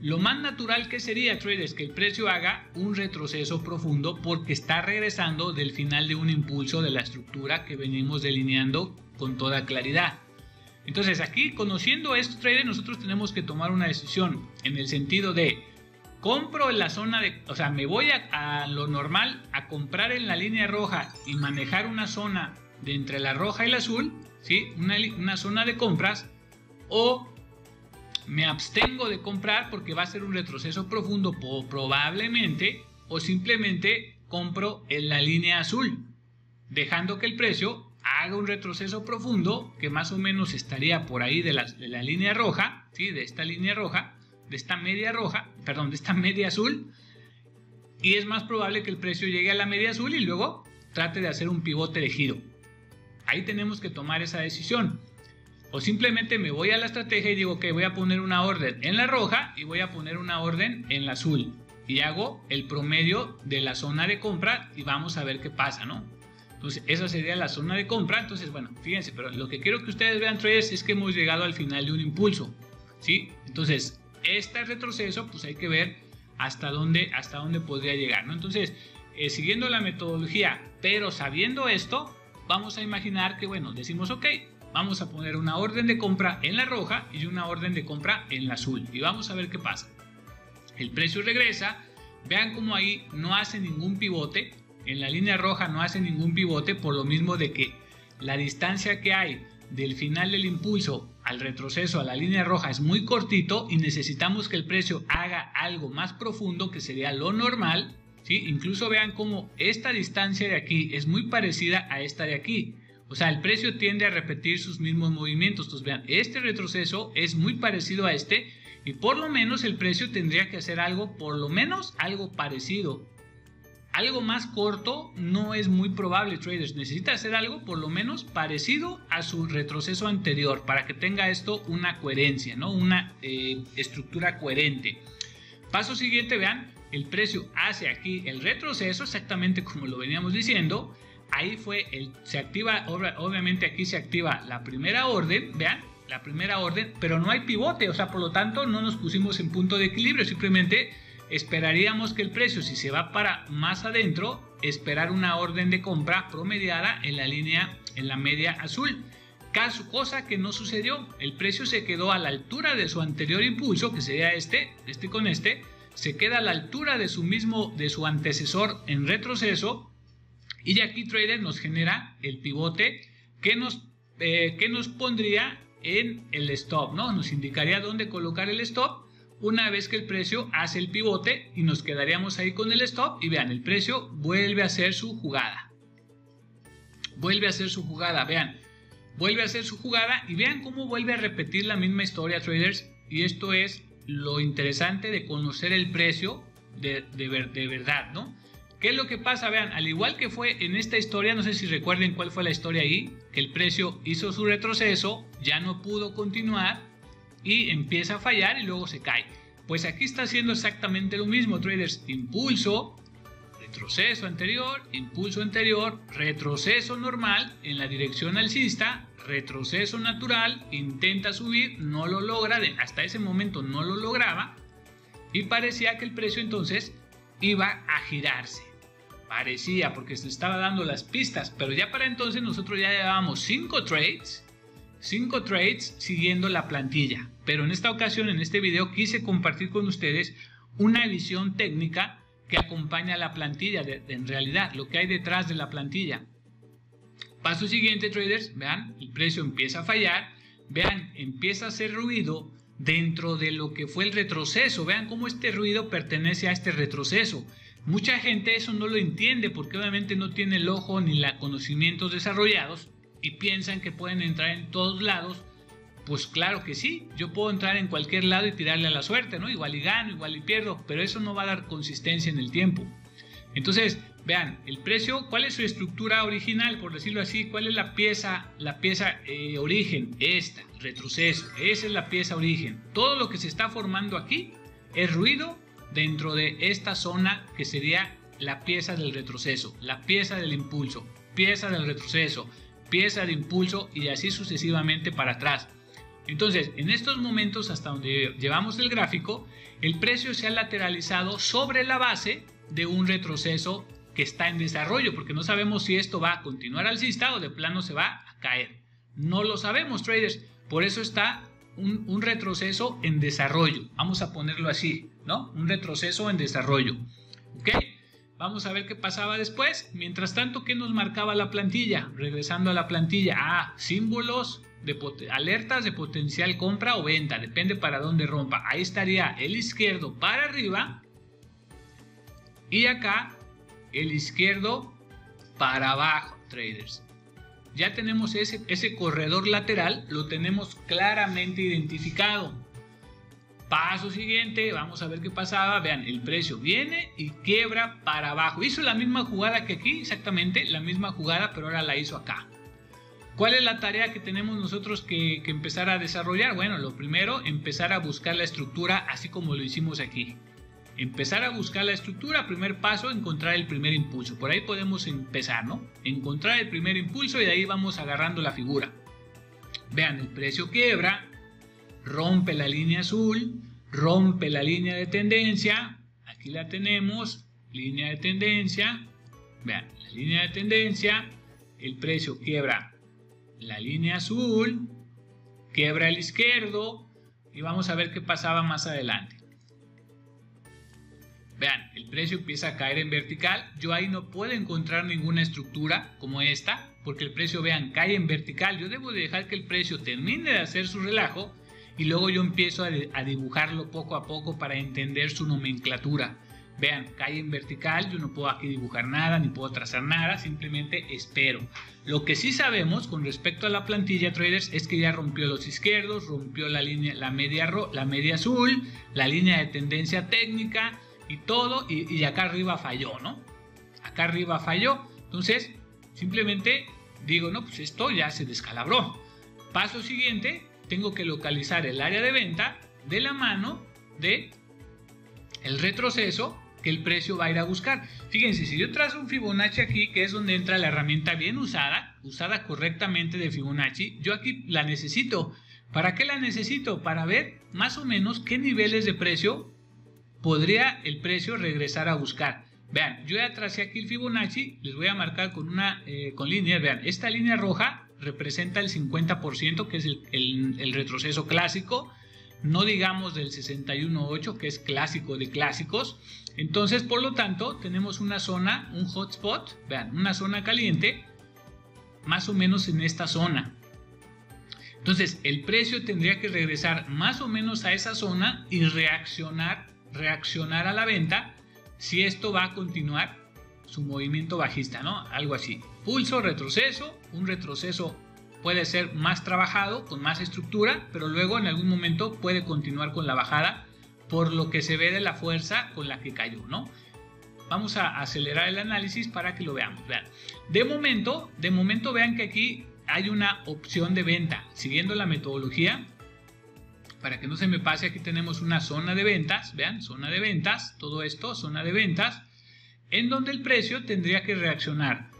Lo más natural que sería, traders, que el precio haga un retroceso profundo porque está regresando del final de un impulso de la estructura que venimos delineando con toda claridad. Entonces aquí, conociendo esto, traders, nosotros tenemos que tomar una decisión en el sentido de compro en la zona de, o sea, me voy a lo normal a comprar en la línea roja y manejar una zona de entre la roja y la azul, ¿sí? Una zona de compras, o me abstengo de comprar porque va a ser un retroceso profundo probablemente, o simplemente compro en la línea azul, dejando que el precio haga un retroceso profundo que más o menos estaría por ahí de la línea roja, ¿sí? De esta línea roja, de esta media roja, perdón, de esta media azul, y es más probable que el precio llegue a la media azul y luego trate de hacer un pivote de giro. Ahí tenemos que tomar esa decisión. O simplemente me voy a la estrategia y digo que voy a poner una orden en la roja y voy a poner una orden en la azul. Y hago el promedio de la zona de compra y vamos a ver qué pasa, ¿no? Entonces esa sería la zona de compra. Entonces, bueno, fíjense, pero lo que quiero que ustedes vean, traders, es que hemos llegado al final de un impulso, ¿sí? Entonces, este retroceso, pues hay que ver hasta dónde podría llegar, ¿no? Entonces, siguiendo la metodología, pero sabiendo esto, vamos a imaginar que, bueno, decimos, ok, vamos a poner una orden de compra en la roja y una orden de compra en la azul. Y vamos a ver qué pasa. El precio regresa. Vean cómo ahí no hace ningún pivote. En la línea roja no hace ningún pivote, por lo mismo de que la distancia que hay del final del impulso al retroceso a la línea roja es muy cortito y necesitamos que el precio haga algo más profundo, que sería lo normal, ¿sí? Incluso vean cómo esta distancia de aquí es muy parecida a esta de aquí. O sea, el precio tiende a repetir sus mismos movimientos. Entonces, vean, este retroceso es muy parecido a este y por lo menos el precio tendría que hacer algo, por lo menos algo parecido. Algo más corto no es muy probable, traders. Necesita hacer algo por lo menos parecido a su retroceso anterior para que tenga esto una coherencia, ¿no? Una estructura coherente. Paso siguiente, vean, el precio hace aquí el retroceso exactamente como lo veníamos diciendo. Ahí fue, se activa, obviamente aquí se activa la primera orden, vean, la primera orden, pero no hay pivote, o sea, por lo tanto no nos pusimos en punto de equilibrio, simplemente esperaríamos que el precio, si se va para más adentro, esperar una orden de compra promediada en la línea, en la media azul. Cosa que no sucedió, el precio se quedó a la altura de su anterior impulso, que sería este con este, se queda a la altura de su antecesor en retroceso, y aquí trader nos genera el pivote que nos pondría en el stop, ¿no? Nos indicaría dónde colocar el stop una vez que el precio hace el pivote, y nos quedaríamos ahí con el stop. Y vean, el precio vuelve a hacer su jugada. Vuelve a hacer su jugada, vean. Vuelve a hacer su jugada y vean cómo vuelve a repetir la misma historia, traders. Y esto es lo interesante de conocer el precio de verdad, ¿no? ¿Qué es lo que pasa? Vean, al igual que fue en esta historia, no sé si recuerden cuál fue la historia ahí, que el precio hizo su retroceso, ya no pudo continuar y empieza a fallar y luego se cae. Pues aquí está haciendo exactamente lo mismo, traders. Impulso, retroceso anterior, impulso anterior, retroceso normal en la dirección alcista, retroceso natural, intenta subir, no lo logra, hasta ese momento no lo lograba, y parecía que el precio entonces iba a girarse. Parecía, porque se estaba dando las pistas, pero ya para entonces nosotros ya llevábamos 5 trades siguiendo la plantilla. Pero en esta ocasión, en este video, quise compartir con ustedes una visión técnica que acompaña a la plantilla, en realidad, lo que hay detrás de la plantilla. Paso siguiente, traders, vean, el precio empieza a fallar, vean, empieza a hacer ruido dentro de lo que fue el retroceso. Vean cómo este ruido pertenece a este retroceso. Mucha gente eso no lo entiende porque obviamente no tiene el ojo ni los conocimientos desarrollados y piensan que pueden entrar en todos lados. Pues claro que sí, yo puedo entrar en cualquier lado y tirarle a la suerte, ¿no? Igual y gano, igual y pierdo, pero eso no va a dar consistencia en el tiempo. Entonces, vean, el precio, ¿cuál es su estructura original, por decirlo así? ¿Cuál es la pieza origen? Esta, retroceso, esa es la pieza origen. Todo lo que se está formando aquí es ruido dentro de esta zona que sería la pieza del retroceso, la pieza del impulso, pieza del retroceso, pieza de impulso y así sucesivamente para atrás. Entonces, en estos momentos, hasta donde llevamos el gráfico, el precio se ha lateralizado sobre la base de un retroceso que está en desarrollo, porque no sabemos si esto va a continuar alcista o de plano se va a caer. No lo sabemos, traders. Por eso está un retroceso en desarrollo. Vamos a ponerlo así, ¿no? Un retroceso en desarrollo. ¿Ok? Vamos a ver qué pasaba después. Mientras tanto, ¿qué nos marcaba la plantilla? Regresando a la plantilla. Símbolos de alertas de potencial compra o venta. Depende para dónde rompa. Ahí estaría el izquierdo para arriba. Y acá el izquierdo para abajo, traders. Ya tenemos ese corredor lateral, lo tenemos claramente identificado. Paso siguiente, vamos a ver qué pasaba. Vean, el precio viene y quiebra para abajo. Hizo la misma jugada que aquí, exactamente la misma jugada, pero ahora la hizo acá. ¿Cuál es la tarea que tenemos nosotros que empezar a desarrollar? Bueno, lo primero, empezar a buscar la estructura así como lo hicimos aquí. Empezar a buscar la estructura, primer paso, encontrar el primer impulso. Por ahí podemos empezar, ¿no? Encontrar el primer impulso y de ahí vamos agarrando la figura. Vean, el precio quiebra, rompe la línea azul, rompe la línea de tendencia. Aquí la tenemos, línea de tendencia. Vean, la línea de tendencia, el precio quiebra la línea azul, quiebra el izquierdo y vamos a ver qué pasaba más adelante. Vean, el precio empieza a caer en vertical. Yo ahí no puedo encontrar ninguna estructura como esta, porque el precio, vean, cae en vertical. Yo debo de dejar que el precio termine de hacer su relajo y luego yo empiezo a dibujarlo poco a poco para entender su nomenclatura. Vean, cae en vertical, yo no puedo aquí dibujar nada, ni puedo trazar nada, simplemente espero. Lo que sí sabemos con respecto a la plantilla, traders, es que ya rompió los izquierdos, rompió la línea, la media azul, la línea de tendencia técnica, y todo, y acá arriba falló, ¿no? Acá arriba falló. Entonces, simplemente digo, no, pues esto ya se descalabró. Paso siguiente, tengo que localizar el área de venta de la mano de el retroceso que el precio va a ir a buscar. Fíjense, si yo trazo un Fibonacci aquí, que es donde entra la herramienta bien usada correctamente de Fibonacci, yo aquí la necesito. ¿Para qué la necesito? Para ver más o menos qué niveles de precio podría el precio regresar a buscar. Vean, yo ya tracé aquí el Fibonacci, les voy a marcar con líneas. Vean, esta línea roja representa el 50%, que es el retroceso clásico, no digamos del 61.8, que es clásico de clásicos. Entonces, por lo tanto, tenemos una zona, un hotspot, vean, una zona caliente, más o menos en esta zona. Entonces, el precio tendría que regresar más o menos a esa zona y reaccionar a la venta si esto va a continuar su movimiento bajista, ¿no? Algo así. Pulso, retroceso, un retroceso puede ser más trabajado, con más estructura, pero luego en algún momento puede continuar con la bajada por lo que se ve de la fuerza con la que cayó, ¿no? Vamos a acelerar el análisis para que lo veamos. Vean. De momento vean que aquí hay una opción de venta. Siguiendo la metodología, para que no se me pase, aquí tenemos una zona de ventas, vean, zona de ventas, todo esto, zona de ventas, en donde el precio tendría que reaccionar.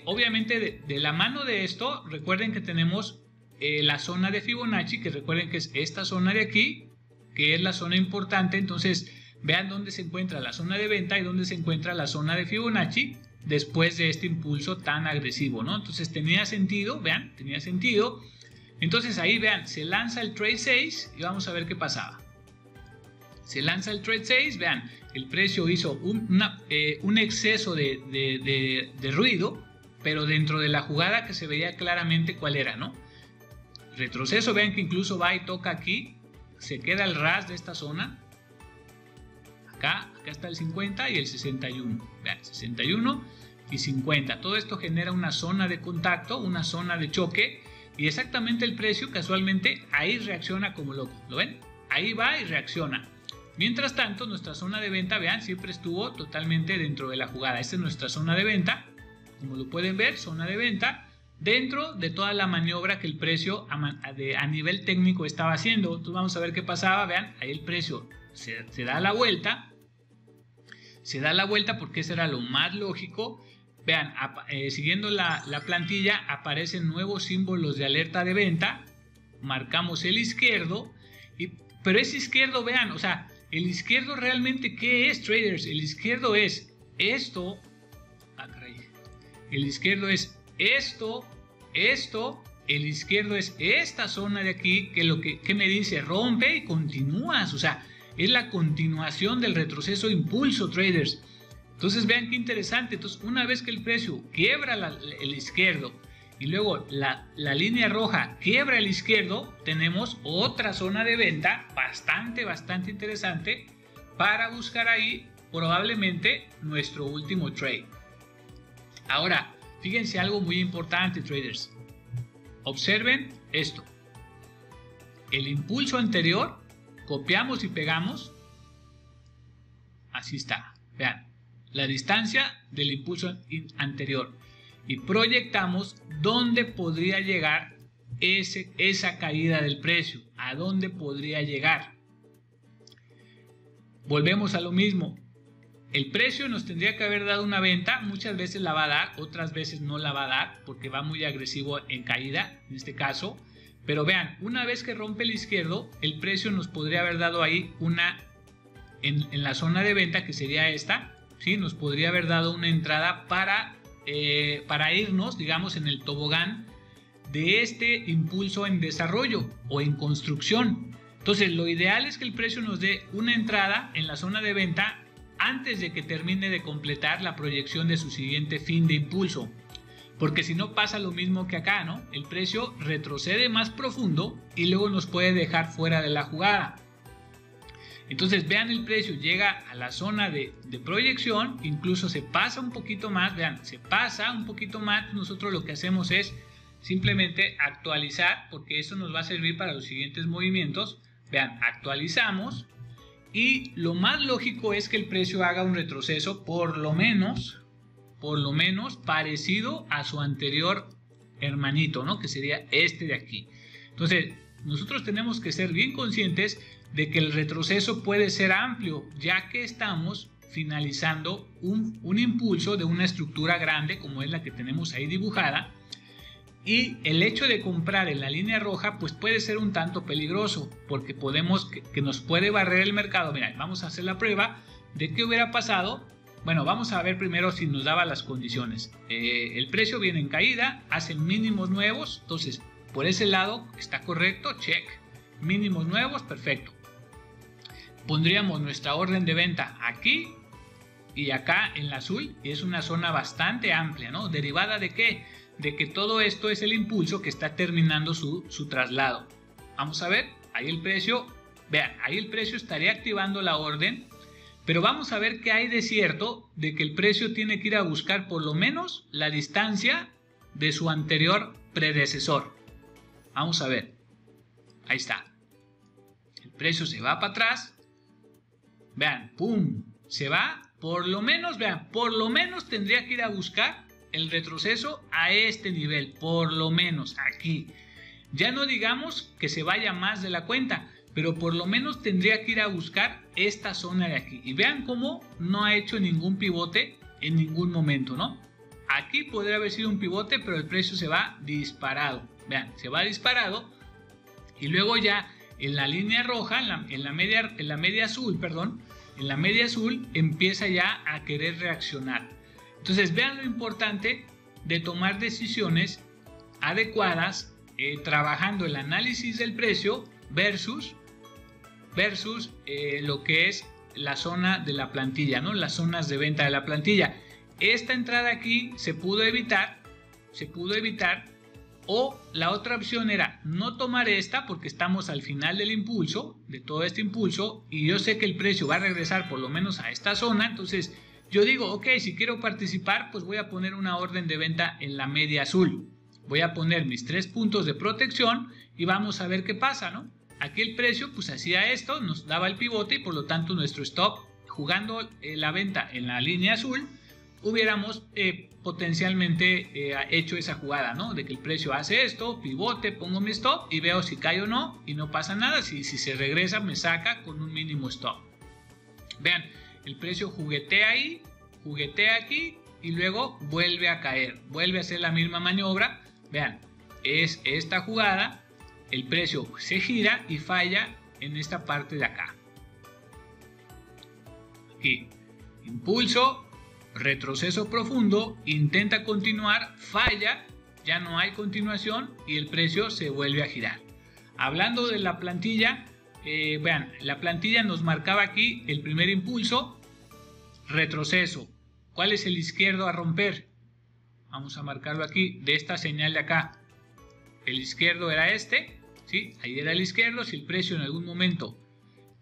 Obviamente de la mano de esto, recuerden que tenemos la zona de Fibonacci, que recuerden que es esta zona de aquí, que es la zona importante. Entonces vean dónde se encuentra la zona de venta y dónde se encuentra la zona de Fibonacci después de este impulso tan agresivo, ¿no? Entonces tenía sentido, vean, tenía sentido. Entonces ahí vean, se lanza el trade 6 y vamos a ver qué pasaba. Se lanza el trade 6, vean, el precio hizo un exceso de ruido, pero dentro de la jugada que se veía claramente cuál era, ¿no? Retroceso, vean que incluso va y toca aquí, se queda el ras de esta zona. Acá está el 50 y el 61, vean, 61 y 50. Todo esto genera una zona de contacto, una zona de choque, y exactamente el precio casualmente ahí reacciona como loco, ¿lo ven? Ahí va y reacciona. Mientras tanto, nuestra zona de venta, vean, siempre estuvo totalmente dentro de la jugada. Esta es nuestra zona de venta, como lo pueden ver, zona de venta, dentro de toda la maniobra que el precio a nivel técnico estaba haciendo. Entonces vamos a ver qué pasaba, vean, ahí el precio se da la vuelta, porque eso era lo más lógico. Vean, siguiendo la plantilla aparecen nuevos símbolos de alerta de venta, marcamos el izquierdo, pero ese izquierdo, vean, o sea, el izquierdo realmente, ¿qué es, traders? El izquierdo es esto, el izquierdo es esto, el izquierdo es esta zona de aquí, que me dice, rompe y continúas, o sea, es la continuación del retroceso impulso, traders. Entonces vean qué interesante. Entonces, una vez que el precio quiebra el izquierdo y luego la línea roja quiebra el izquierdo, tenemos otra zona de venta bastante interesante para buscar ahí probablemente nuestro último trade. Ahora, fíjense algo muy importante, traders. Observen esto. El impulso anterior, copiamos y pegamos. Así está. Vean, la distancia del impulso anterior. Y proyectamos dónde podría llegar esa caída del precio. A dónde podría llegar. Volvemos a lo mismo. El precio nos tendría que haber dado una venta, muchas veces la va a dar, otras veces no la va a dar, porque va muy agresivo en caída, en este caso. Pero vean, una vez que rompe el izquierdo, el precio nos podría haber dado ahí en la zona de venta, que sería esta, ¿sí? Nos podría haber dado una entrada para irnos, digamos, en el tobogán de este impulso en desarrollo o en construcción. Entonces, lo ideal es que el precio nos dé una entrada en la zona de venta antes de que termine de completar la proyección de su siguiente fin de impulso, porque si no pasa lo mismo que acá, ¿no? El precio retrocede más profundo y luego nos puede dejar fuera de la jugada. Entonces vean, el precio llega a la zona de proyección, incluso se pasa un poquito más, vean, se pasa un poquito más. Nosotros lo que hacemos es simplemente actualizar, porque eso nos va a servir para los siguientes movimientos. Vean, actualizamos. Y lo más lógico es que el precio haga un retroceso por lo menos parecido a su anterior hermanito, ¿no? Que sería este de aquí. Entonces, nosotros tenemos que ser bien conscientes de que el retroceso puede ser amplio, ya que estamos finalizando un impulso de una estructura grande como es la que tenemos ahí dibujada. Y el hecho de comprar en la línea roja pues puede ser un tanto peligroso, porque que nos puede barrer el mercado. Mira, vamos a hacer la prueba de qué hubiera pasado. Bueno, vamos a ver primero si nos daba las condiciones. El precio viene en caída, hace mínimos nuevos, entonces por ese lado está correcto, check. Mínimos nuevos, perfecto. Pondríamos nuestra orden de venta aquí y acá en la azul, y es una zona bastante amplia, ¿no? ¿Derivada de qué? De que todo esto es el impulso que está terminando su traslado. Vamos a ver, ahí el precio, vean, ahí el precio estaría activando la orden, pero vamos a ver qué hay de cierto de que el precio tiene que ir a buscar por lo menos la distancia de su anterior predecesor. Vamos a ver, ahí está. El precio se va para atrás, vean, pum, se va, por lo menos, vean, por lo menos tendría que ir a buscar el retroceso a este nivel, por lo menos aquí. Ya no digamos que se vaya más de la cuenta, pero por lo menos tendría que ir a buscar esta zona de aquí. Y vean cómo no ha hecho ningún pivote en ningún momento, ¿no? Aquí podría haber sido un pivote, pero el precio se va disparado. Vean, se va disparado y luego ya en la línea roja, en la media azul, perdón, en la media azul empieza ya a querer reaccionar. Entonces vean lo importante de tomar decisiones adecuadas, trabajando el análisis del precio versus lo que es la zona de la plantilla, ¿no? Las zonas de venta de la plantilla. Esta entrada aquí se pudo evitar, o la otra opción era no tomar esta porque estamos al final del impulso, de todo este impulso, y yo sé que el precio va a regresar por lo menos a esta zona. Entonces yo digo, ok, si quiero participar, pues voy a poner una orden de venta en la media azul. Voy a poner mis 3 puntos de protección y vamos a ver qué pasa, ¿no? Aquí el precio pues hacía esto, nos daba el pivote y por lo tanto nuestro stop, jugando la venta en la línea azul, hubiéramos potencialmente hecho esa jugada, ¿no? De que el precio hace esto, pivote, pongo mi stop y veo si cae o no y no pasa nada. Si se regresa me saca con un mínimo stop. Vean, el precio juguetea ahí, juguetea aquí y luego vuelve a caer, vuelve a hacer la misma maniobra. Vean, es esta jugada, el precio se gira y falla en esta parte de acá. Aquí, impulso, retroceso profundo, intenta continuar, falla, ya no hay continuación y el precio se vuelve a girar. Hablando de la plantilla, vean, la plantilla nos marcaba aquí el primer impulso, retroceso. ¿Cuál es el izquierdo a romper? Vamos a marcarlo aquí, de esta señal de acá. El izquierdo era este, ¿sí? Ahí era el izquierdo. Si el precio en algún momento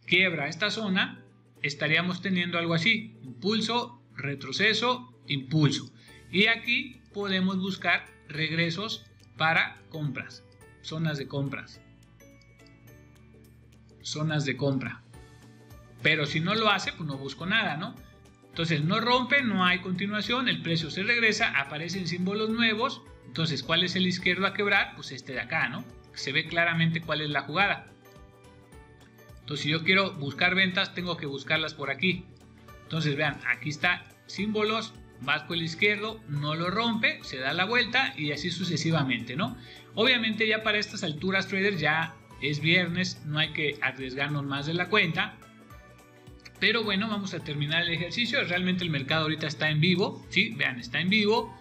quiebra esta zona, estaríamos teniendo algo así, impulso, retroceso, impulso. Y aquí podemos buscar regresos para compras, zonas de compras, zonas de compra. Pero si no lo hace, pues no busco nada, ¿no? Entonces no rompe, no hay continuación, el precio se regresa, aparecen símbolos nuevos. Entonces, ¿cuál es el izquierdo a quebrar? Pues este de acá, ¿no? Se ve claramente cuál es la jugada. Entonces, si yo quiero buscar ventas, tengo que buscarlas por aquí. Entonces, vean, aquí está símbolos, vasco el izquierdo, no lo rompe, se da la vuelta y así sucesivamente, ¿no? Obviamente ya para estas alturas, traders, ya es viernes, no hay que arriesgarnos más de la cuenta. Pero bueno, vamos a terminar el ejercicio. Realmente el mercado ahorita está en vivo, ¿sí? Vean, está en vivo.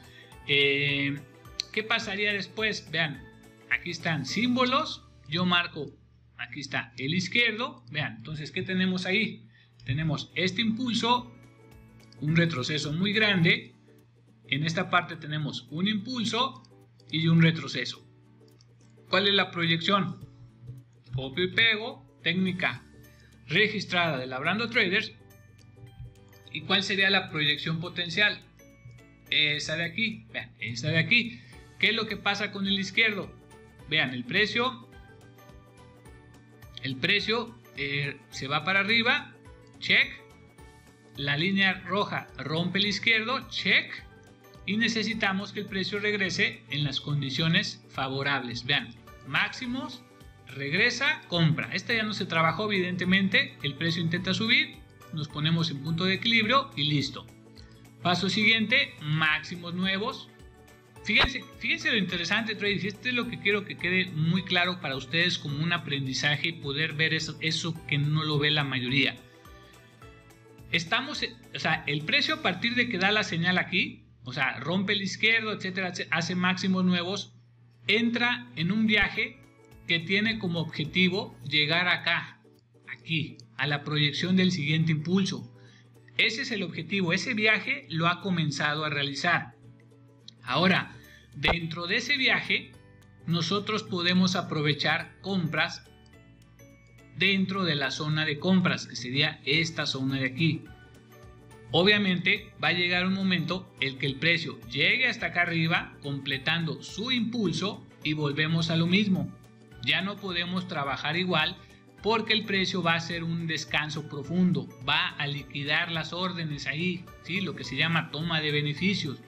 ¿Qué pasaría después? Vean, aquí están símbolos, yo marco, aquí está el izquierdo. Vean, entonces, ¿qué tenemos ahí? Tenemos este impulso, un retroceso muy grande. En esta parte tenemos un impulso y un retroceso. ¿Cuál es la proyección? Copio y pego, técnica registrada de Labrando Traders. ¿Y cuál sería la proyección potencial? Esa de aquí, vean, esa de aquí. ¿Qué es lo que pasa con el izquierdo? Vean, el precio se va para arriba, check. La línea roja rompe el izquierdo, check. Y necesitamos que el precio regrese en las condiciones favorables. Vean, máximos, regresa, compra. Esta ya no se trabajó, evidentemente. El precio intenta subir, nos ponemos en punto de equilibrio y listo. Paso siguiente, máximos nuevos, fíjense lo interesante, traders. Esto es lo que quiero que quede muy claro para ustedes como un aprendizaje y poder ver eso que no lo ve la mayoría. El precio a partir de que da la señal aquí, o sea, rompe el izquierdo, etcétera, hace máximos nuevos, entra en un viaje que tiene como objetivo llegar acá, aquí, a la proyección del siguiente impulso. Ese es el objetivo, ese viaje lo ha comenzado a realizar. Ahora, dentro de ese viaje, nosotros podemos aprovechar compras dentro de la zona de compras, que sería esta zona de aquí. Obviamente va a llegar un momento en que el precio llegue hasta acá arriba, completando su impulso y volvemos a lo mismo. Ya no podemos trabajar igual porque el precio va a hacer un descanso profundo, va a liquidar las órdenes ahí, ¿sí? Lo que se llama toma de beneficios.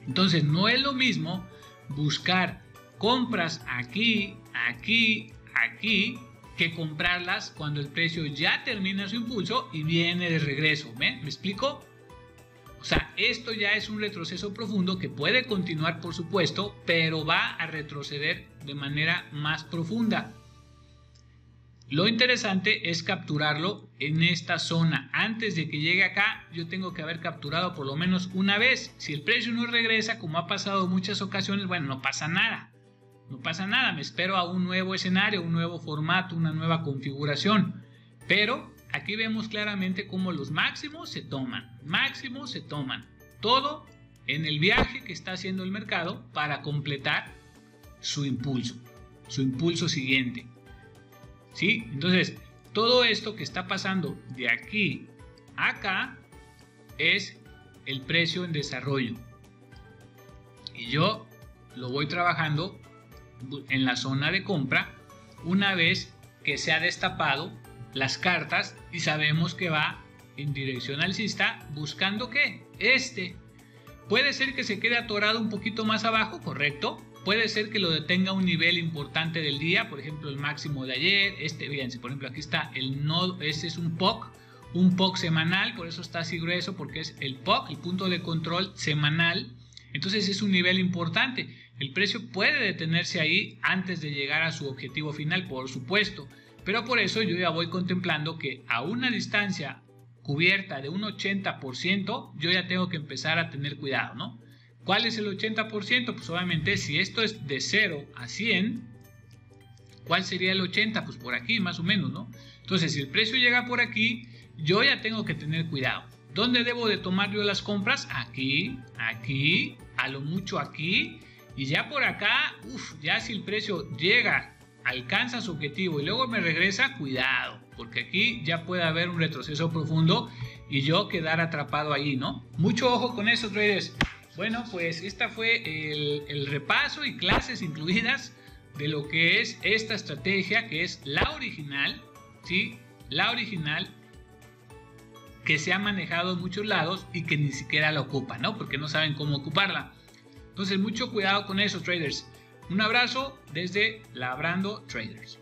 Entonces no es lo mismo buscar compras aquí, aquí, aquí, que comprarlas cuando el precio ya termina su impulso y viene de regreso. ¿Me explico? O sea, esto ya es un retroceso profundo que puede continuar, por supuesto, pero va a retroceder de manera más profunda. Lo interesante es capturarlo en esta zona. Antes de que llegue acá, yo tengo que haber capturado por lo menos una vez. Si el precio no regresa, como ha pasado en muchas ocasiones, bueno, no pasa nada. No pasa nada, me espero a un nuevo escenario, un nuevo formato, una nueva configuración. Pero aquí vemos claramente cómo los máximos se toman. Todo en el viaje que está haciendo el mercado para completar su impulso siguiente. ¿Sí? Entonces, todo esto que está pasando de aquí a acá es el precio en desarrollo. Y yo lo voy trabajando en la zona de compra una vez que se ha destapado las cartas y sabemos que va en dirección alcista buscando ¿qué? Puede ser que se quede atorado un poquito más abajo, correcto. Puede ser que lo detenga a un nivel importante del día, por ejemplo el máximo de ayer, fíjense, por ejemplo aquí está el nodo, este es un POC semanal, por eso está así grueso, porque es el POC, el punto de control semanal. Entonces es un nivel importante. El precio puede detenerse ahí antes de llegar a su objetivo final, por supuesto. Pero por eso yo ya voy contemplando que a una distancia cubierta de un 80%, yo ya tengo que empezar a tener cuidado, ¿no? ¿Cuál es el 80%? Pues obviamente si esto es de 0 a 100, ¿cuál sería el 80%? Pues por aquí más o menos, ¿no? Entonces si el precio llega por aquí, yo ya tengo que tener cuidado. ¿Dónde debo de tomar yo las compras? Aquí, aquí, a lo mucho aquí. Y ya por acá, ya si el precio llega, alcanza su objetivo y luego me regresa, cuidado, porque aquí ya puede haber un retroceso profundo y yo quedar atrapado ahí, ¿no? Mucho ojo con eso, traders. Bueno, pues esta fue el repaso y clases incluidas de lo que es esta estrategia, que es la original, ¿sí? La original que se ha manejado en muchos lados y que ni siquiera la ocupan, ¿no? Porque no saben cómo ocuparla. Entonces, mucho cuidado con eso, traders. Un abrazo desde Labrando Traders.